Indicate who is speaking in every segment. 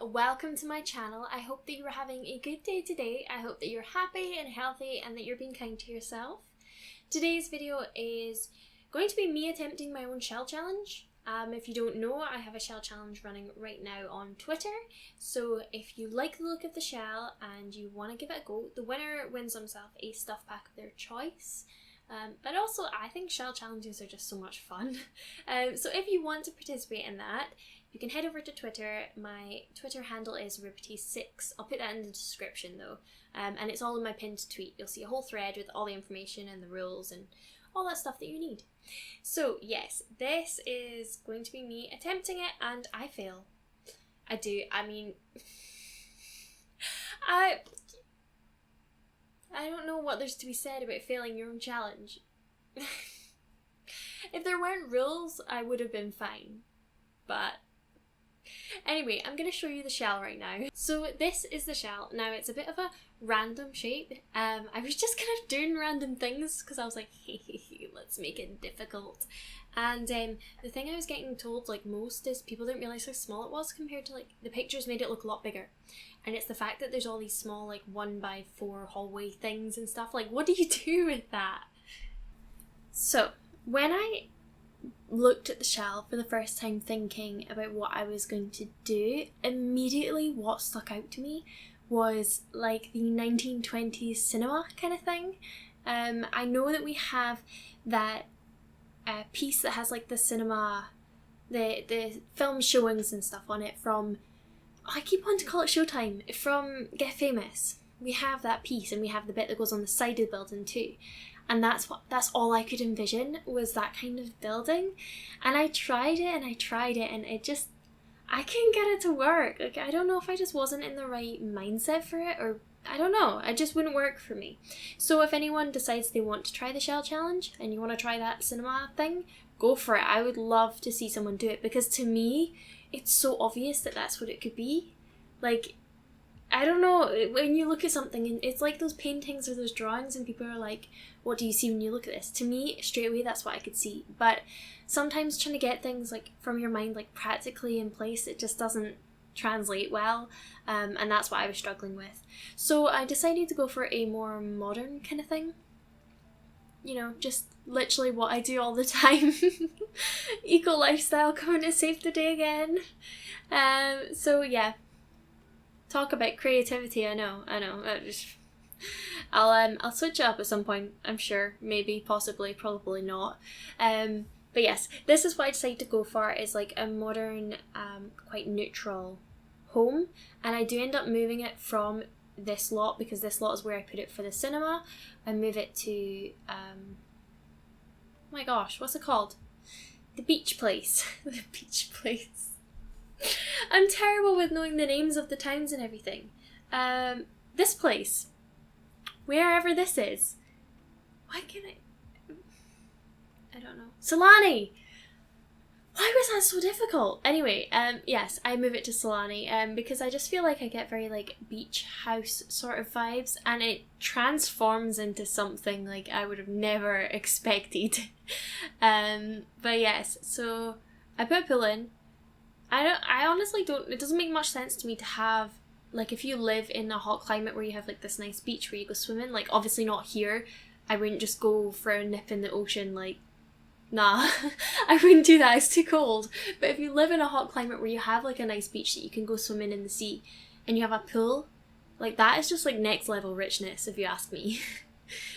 Speaker 1: welcome to my channel. I hope that you are having a good day today. I hope that you're happy and healthy and that you're being kind to yourself. Today's video is going to be me attempting my own shell challenge. If you don't know, I have a shell challenge running right now on Twitter. So if you like the look of the shell and you want to give it a go, the winner wins themselves a stuff pack of their choice. But also, I think shell challenges are just so much fun. So if you want to participate in that, you can head over to Twitter. My Twitter handle is Ripety6. I'll put that in the description though. And it's all in my pinned tweet. You'll see a whole thread with all the information and the rules and all that stuff that you need. So yes, this is going to be me attempting it and I fail. I don't know what there's to be said about failing your own challenge. If there weren't rules, I would have been fine. But anyway, I'm going to show you the shell right now. So this is the shell. Now it's a bit of a random shape. I was just kind of doing random things because I was like, hey, let's make it difficult. And the thing I was getting told like most is people didn't realise how small it was compared to like the pictures made it look a lot bigger. And it's the fact that there's all these small like 1x4 hallway things and stuff. Like, what do you do with that? So when I looked at the shell for the first time thinking about what I was going to do, immediately what stuck out to me was like the 1920s cinema kind of thing. I know that we have that piece that has like the cinema, the film showings and stuff on it from, I keep wanting to call it Showtime, from Get Famous. We have that piece and we have the bit that goes on the side of the building too. And that's all I could envision was that kind of building. And I tried it and it just, I couldn't get it to work. Like, I don't know if I just wasn't in the right mindset for it, or I don't know, it just wouldn't work for me. So if anyone decides they want to try the shell challenge and you want to try that cinema thing, go for it. I would love to see someone do it because to me, it's so obvious that that's what it could be. Like, I don't know, when you look at something and it's like those paintings or those drawings and people are like, what do you see when you look at this? To me, straight away, that's what I could see. But sometimes trying to get things like from your mind like practically in place, it just doesn't translate well. And that's what I was struggling with. So I decided to go for a more modern kind of thing. You know, just literally what I do all the time. Eco lifestyle, coming to save the day again. So yeah. Talk about creativity, I know. I'll switch it up at some point, I'm sure. Maybe, possibly, probably not. But yes, this is what I decided to go for, is like a modern, quite neutral home. And I do end up moving it from this lot, because this lot is where I put it for the cinema. I move it to, oh my gosh, what's it called? The beach place. The beach place. I'm terrible with knowing the names of the towns and everything. This place. Wherever this is. Why can't I don't know. Solani! Why was that so difficult? Anyway, yes, I move it to Solani because I just feel like I get very like beach house sort of vibes and it transforms into something like I would have never expected. But yes, so I put a pool in. I honestly don't, it doesn't make much sense to me to have, like if you live in a hot climate where you have like this nice beach where you go swimming, like obviously not here, I wouldn't just go for a nip in the ocean, like, nah, I wouldn't do that, it's too cold. But if you live in a hot climate where you have like a nice beach that you can go swimming in the sea, and you have a pool, like that is just like next level richness if you ask me.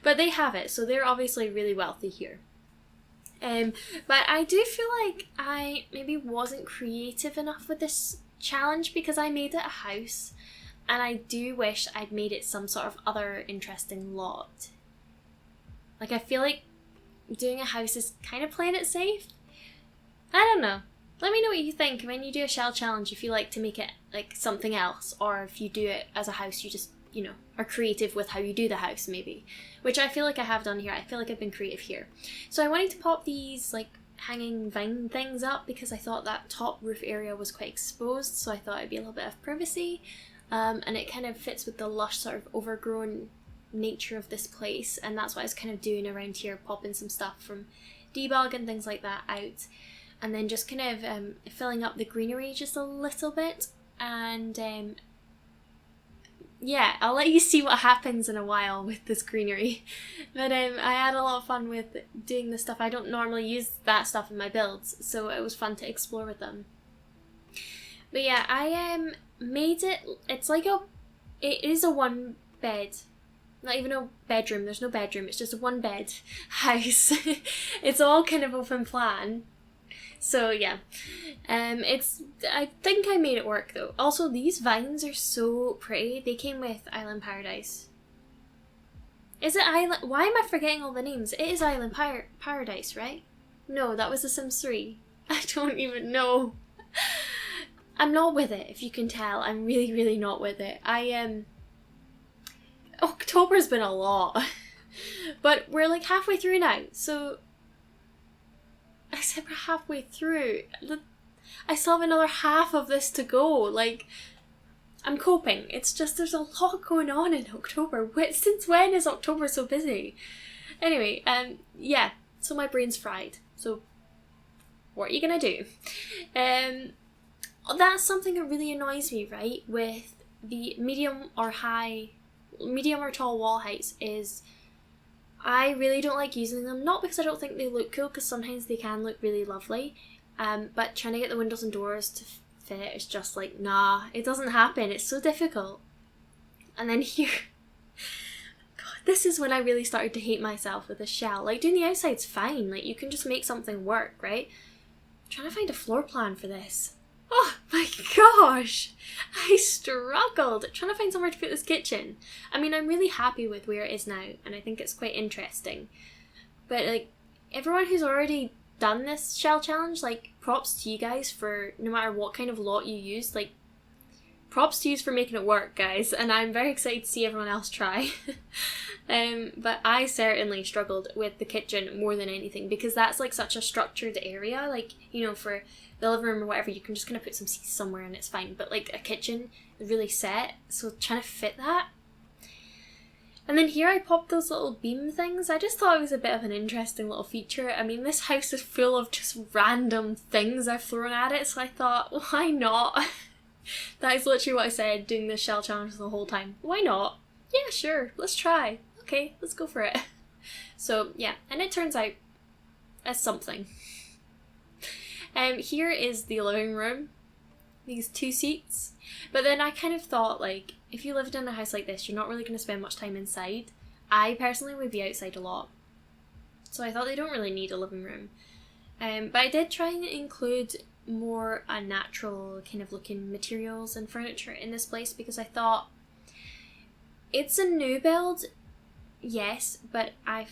Speaker 1: But they have it, so they're obviously really wealthy here. But I do feel like I maybe wasn't creative enough with this challenge because I made it a house and I do wish I'd made it some sort of other interesting lot. Like I feel like doing a house is kind of playing it safe. I don't know. Let me know what you think when you do a shell challenge, if you like to make it like something else, or if you do it as a house, you just, you know, are creative with how you do the house maybe, which I feel like I have done here. I feel like I've been creative here. So I wanted to pop these like hanging vine things up because I thought that top roof area was quite exposed, so I thought it'd be a little bit of privacy, and it kind of fits with the lush sort of overgrown nature of this place, and that's what I was kind of doing around here, popping some stuff from debug and things like that out, and then just kind of filling up the greenery just a little bit. and yeah, I'll let you see what happens in a while with this greenery. But I had a lot of fun with doing this stuff. I don't normally use that stuff in my builds, so it was fun to explore with them. But yeah, I made it, it is a one bed, not even a bedroom, there's no bedroom, it's just a one bed house. It's all kind of open plan. So yeah, I think I made it work though. Also, these vines are so pretty. They came with Island Paradise. Is it Island? Why am I forgetting all the names? It is Island Paradise, right? No, that was The Sims 3. I don't even know. I'm not with it, if you can tell. I'm really, really not with it. October's been a lot. But we're like halfway through now, so I said we're halfway through. I still have another half of this to go. Like, I'm coping. It's just there's a lot going on in October. Since when is October so busy? Anyway, yeah, so my brain's fried. So what are you gonna do? That's something that really annoys me, right, with the medium or tall wall heights is I really don't like using them, not because I don't think they look cool, because sometimes they can look really lovely, but trying to get the windows and doors to fit is just like, nah, it doesn't happen, it's so difficult. And then here, God, this is when I really started to hate myself with a shell. Like, doing the outside's fine, like, you can just make something work, right? I'm trying to find a floor plan for this. Oh my gosh, I struggled trying to find somewhere to put this kitchen. I mean, I'm really happy with where it is now, and I think it's quite interesting. But like, everyone who's already done this shell challenge, like, props to you guys for, no matter what kind of lot you use, like, props to you for making it work, guys, and I'm very excited to see everyone else try. But I certainly struggled with the kitchen more than anything, because that's like such a structured area, like, you know, for the living room or whatever, you can just kind of put some seats somewhere and it's fine, but like a kitchen is really set, so trying to fit that. And then here I popped those little beam things. I just thought it was a bit of an interesting little feature. I mean, this house is full of just random things I've thrown at it, so I thought, why not? That is literally what I said, doing this shell challenge the whole time. Why not? Yeah, sure, let's try. Okay, let's go for it. So yeah, and it turns out as something. Here is the living room. These two seats. But then I kind of thought, like, if you lived in a house like this, you're not really going to spend much time inside. I personally would be outside a lot. So I thought they don't really need a living room. But I did try and include more natural kind of looking materials and furniture in this place, because I thought it's a new build, yes, but I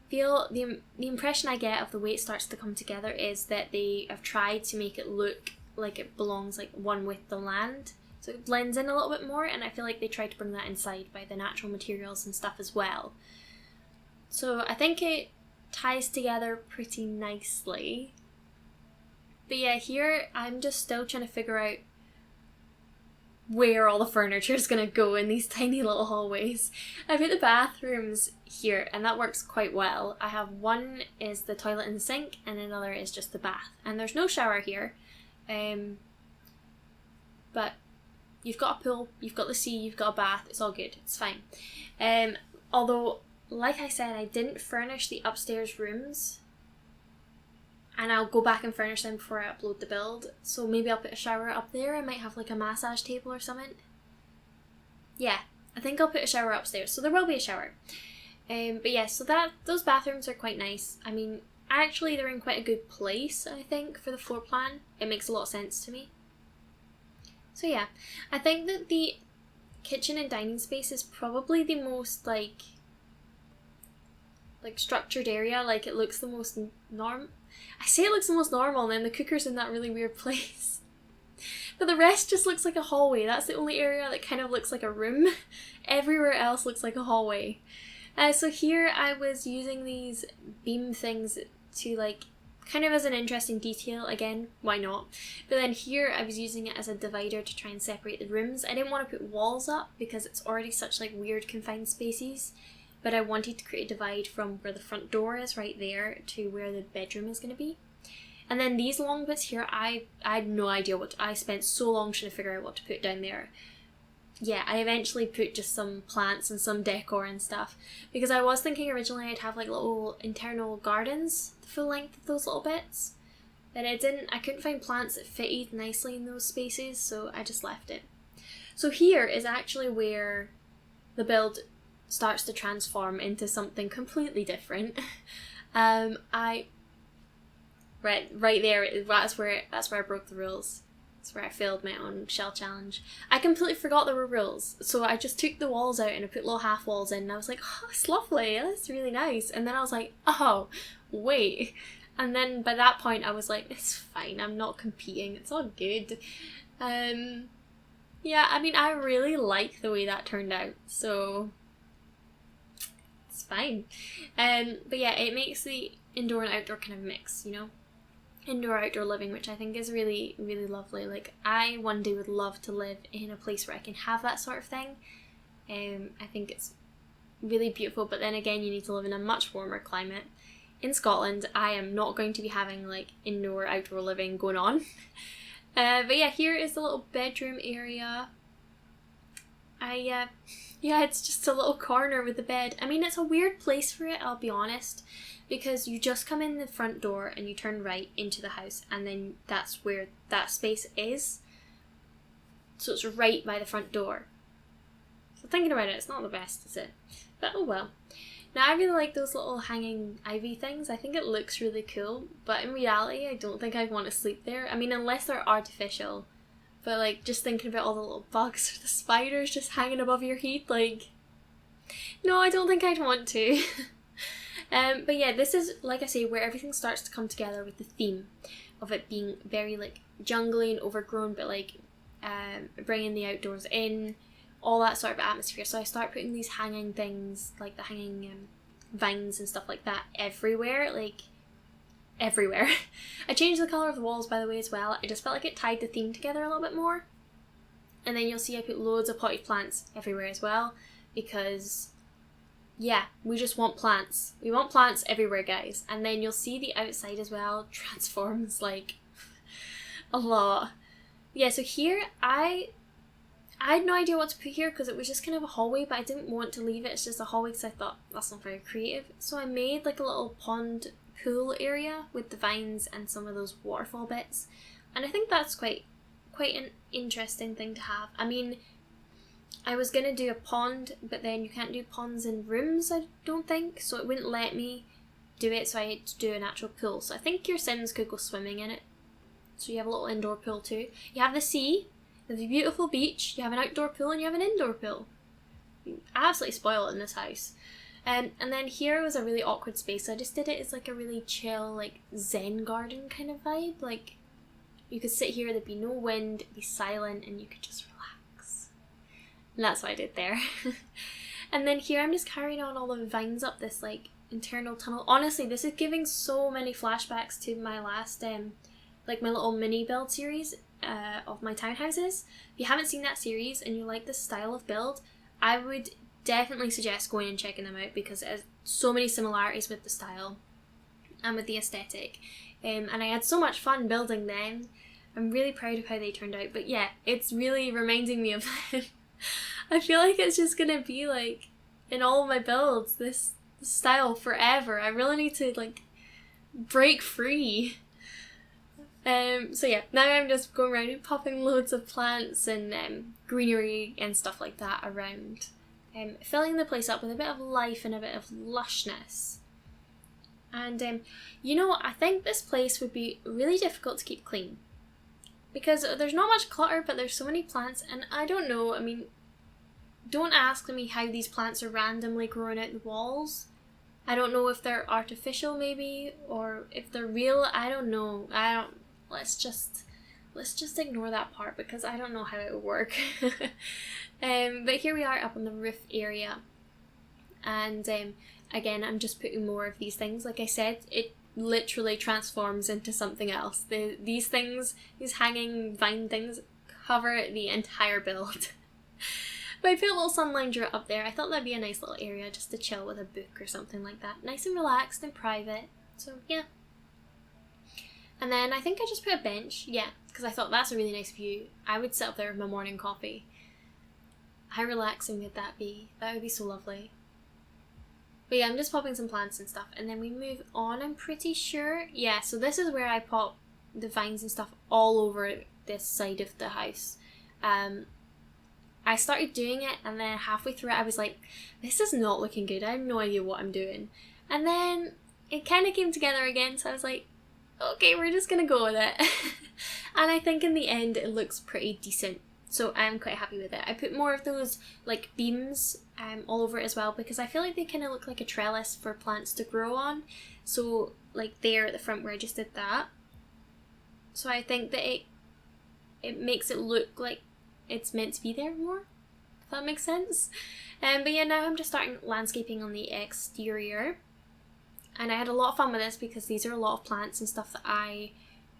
Speaker 1: feel the impression I get of the way it starts to come together is that they have tried to make it look like it belongs like one with the land, so it blends in a little bit more, and I feel like they tried to bring that inside by the natural materials and stuff as well. So I think it ties together pretty nicely. But yeah, here I'm just still trying to figure out where all the furniture is going to go in these tiny little hallways. I put the bathrooms here, and that works quite well. I have one is the toilet and sink, and another is just the bath. And there's no shower here, but you've got a pool, you've got the sea, you've got a bath, it's all good, it's fine. Although, like I said, I didn't furnish the upstairs rooms, and I'll go back and furnish them before I upload the build. So maybe I'll put a shower up there. I might have like a massage table or something. Yeah, I think I'll put a shower upstairs. So there will be a shower. But yeah, so those bathrooms are quite nice. I mean, actually they're in quite a good place, I think, for the floor plan. It makes a lot of sense to me. So yeah, I think that the kitchen and dining space is probably the most like structured area. Like, it looks the most I say it looks the most normal, and then the cooker's in that really weird place. But the rest just looks like a hallway. That's the only area that kind of looks like a room. Everywhere else looks like a hallway. So here I was using these beam things to like, kind of as an interesting detail. Again, why not? But then here I was using it as a divider to try and separate the rooms. I didn't want to put walls up because it's already such like weird confined spaces. But I wanted to create a divide from where the front door is right there to where the bedroom is going to be. And then these long bits here, I had no idea I spent so long trying to figure out what to put down there. Yeah, I eventually put just some plants and some decor and stuff, because I was thinking originally I'd have like little internal gardens the full length of those little bits, but I couldn't find plants that fitted nicely in those spaces, so I just left it. So here is actually where the build starts to transform into something completely different. Right there, that's where I broke the rules. That's where I failed my own shell challenge. I completely forgot there were rules, so I just took the walls out and I put little half walls in, and I was like, oh, it's lovely, that's really nice. And then I was like, oh, wait. And then by that point I was like, it's fine, I'm not competing, it's all good. Yeah, I mean, I really like the way that turned out, so it's fine. But yeah, it makes the indoor and outdoor kind of mix, you know? Indoor-outdoor living, which I think is really, really lovely. Like, I one day would love to live in a place where I can have that sort of thing. I think it's really beautiful, but then again, you need to live in a much warmer climate. In Scotland, I am not going to be having, like, indoor-outdoor living going on. But yeah, here is the little bedroom area. Yeah, it's just a little corner with the bed. I mean, it's a weird place for it, I'll be honest, because you just come in the front door and you turn right into the house, and then that's where that space is. So it's right by the front door. So thinking about it, it's not the best, is it? But oh well. Now, I really like those little hanging ivy things. I think it looks really cool, but in reality, I don't think I'd want to sleep there. I mean, unless they're artificial. But, like, just thinking about all the little bugs or the spiders just hanging above your head, like, no, I don't think I'd want to. But yeah, this is, like I say, where everything starts to come together with the theme of it being very, like, jungly and overgrown, but, like, bringing the outdoors in, all that sort of atmosphere. So I start putting these hanging things, like the hanging vines and stuff like that everywhere, like, everywhere. I changed the colour of the walls, by the way, as well. I just felt like it tied the theme together a little bit more. And then you'll see I put loads of potted plants everywhere as well, because, yeah, we just want plants. We want plants everywhere, guys. And then you'll see the outside as well transforms, like, a lot. Yeah, so here, I had no idea what to put here because it was just kind of a hallway, but I didn't want to leave it. It's just a hallway because I thought that's not very creative. So I made, like, a little pond pool area with the vines and some of those waterfall bits, and I think that's quite an interesting thing to have. I mean, I was gonna do a pond, but then you can't do ponds in rooms, I don't think, so it wouldn't let me do it, so I had to do an actual pool. So I think your Sims could go swimming in it, so you have a little indoor pool too. You have the sea, you have the beautiful beach, you have an outdoor pool, and you have an indoor pool. You absolutely spoil it in this house. And then here was a really awkward space, so I just did it as like a really chill, like, zen garden kind of vibe. Like, you could sit here, there'd be no wind, it'd be silent, and you could just relax. And that's what I did there. And then here I'm just carrying on all the vines up this, like, internal tunnel. Honestly, this is giving so many flashbacks to my last, like, my little mini build series of my townhouses. If you haven't seen that series and you like this style of build, I would definitely suggest going and checking them out, because it has so many similarities with the style and with the aesthetic, and I had so much fun building them. I'm really proud of how they turned out, but yeah, it's really reminding me of them. I feel like it's just gonna be, like, in all of my builds, this style forever. I really need to, like, break free. So yeah, now I'm just going around and popping loads of plants and greenery and stuff like that around. Filling the place up with a bit of life and a bit of lushness. And, you know, I think this place would be really difficult to keep clean, because there's not much clutter, but there's so many plants, and I don't know, I mean, don't ask me how these plants are randomly growing out the walls. I don't know if they're artificial, maybe, or if they're real. I don't know. Let's just ignore that part, because I don't know how it would work. But here we are up on the roof area, and again, I'm just putting more of these things. Like I said, it literally transforms into something else. These things, these hanging vine things, cover the entire build. But I put a little sun lounger up there. I thought that'd be a nice little area just to chill with a book or something like that. Nice and relaxed and private. So yeah. And then I think I just put a bench, yeah, because I thought that's a really nice view. I would sit up there with my morning coffee. How relaxing would that be? That would be so lovely. But yeah, I'm just popping some plants and stuff, and then we move on, I'm pretty sure. Yeah, so this is where I pop the vines and stuff all over this side of the house. I started doing it, and then halfway through it I was like, this is not looking good, I have no idea what I'm doing. And then it kind of came together again, so I was like, okay, we're just gonna go with it. And I think in the end it looks pretty decent, so I'm quite happy with it. I put more of those like beams all over it as well, because I feel like they kind of look like a trellis for plants to grow on. So like there at the front where I just did that, so I think that it makes it look like it's meant to be there more, if that makes sense. But yeah, now I'm just starting landscaping on the exterior. And I had a lot of fun with this because these are a lot of plants and stuff that I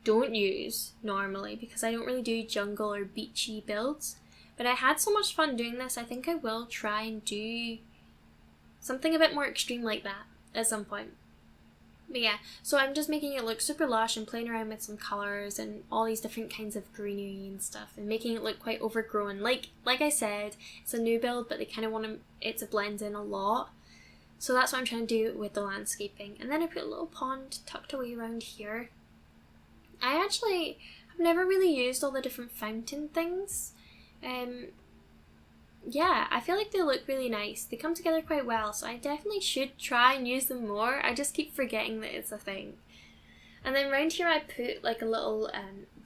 Speaker 1: don't use normally, because I don't really do jungle or beachy builds. But I had so much fun doing this, I think I will try and do something a bit more extreme like that at some point. But yeah, so I'm just making it look super lush and playing around with some colours and all these different kinds of greenery and stuff, and making it look quite overgrown. Like I said, it's a new build, but they kind of want it to blend in a lot. So that's what I'm trying to do with the landscaping. And then I put a little pond tucked away around here. I've never really used all the different fountain things. Yeah, I feel like they look really nice. They come together quite well, so I definitely should try and use them more. I just keep forgetting that it's a thing. And then around here I put like a little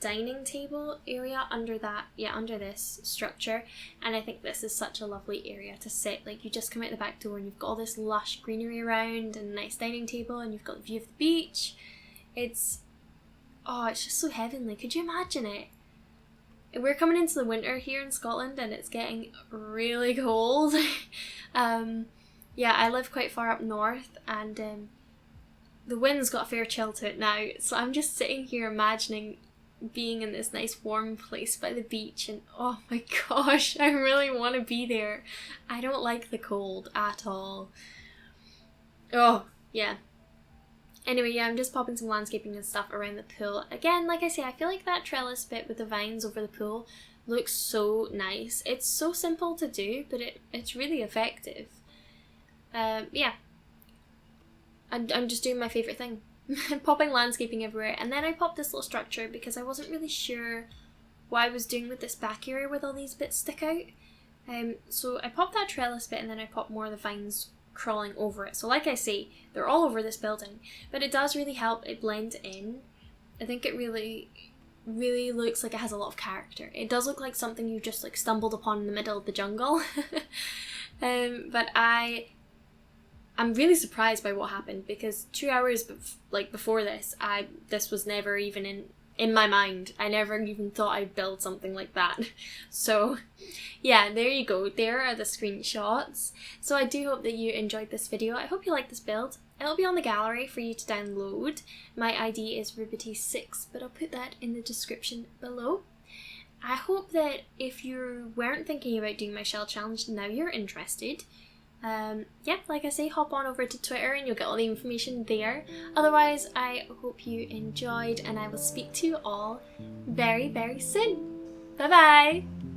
Speaker 1: dining table area under this structure, and I think this is such a lovely area to sit. Like, you just come out the back door and you've got all this lush greenery around and a nice dining table, and you've got the view of the beach. It's just so heavenly. Could you imagine it? We're coming into the winter here in Scotland and it's getting really cold. Yeah, I live quite far up north, and the wind's got a fair chill to it now, so I'm just sitting here imagining being in this nice warm place by the beach, and oh my gosh, I really want to be there. I don't like the cold at all. Oh, yeah. Anyway, yeah, I'm just popping some landscaping and stuff around the pool. Again, like I say, I feel like that trellis bit with the vines over the pool looks so nice. It's so simple to do, but it's really effective. Yeah. I'm just doing my favourite thing. Popping landscaping everywhere. And then I popped this little structure because I wasn't really sure what I was doing with this back area with all these bits stick out. So I popped that trellis bit, and then I popped more of the vines crawling over it. So like I say, they're all over this building, but it does really help it blend in. I think it really looks like it has a lot of character. It does look like something you just like stumbled upon in the middle of the jungle. But I'm really surprised by what happened, because 2 hours before this, this was never even in my mind. I never even thought I'd build something like that. So yeah, there you go. There are the screenshots. So I do hope that you enjoyed this video. I hope you like this build. It'll be on the gallery for you to download. My ID is Ruby6, but I'll put that in the description below. I hope that if you weren't thinking about doing my shell challenge, now you're interested. Yeah, like I say, hop on over to Twitter and you'll get all the information there. Otherwise, I hope you enjoyed, and I will speak to you all very, very soon. Bye bye!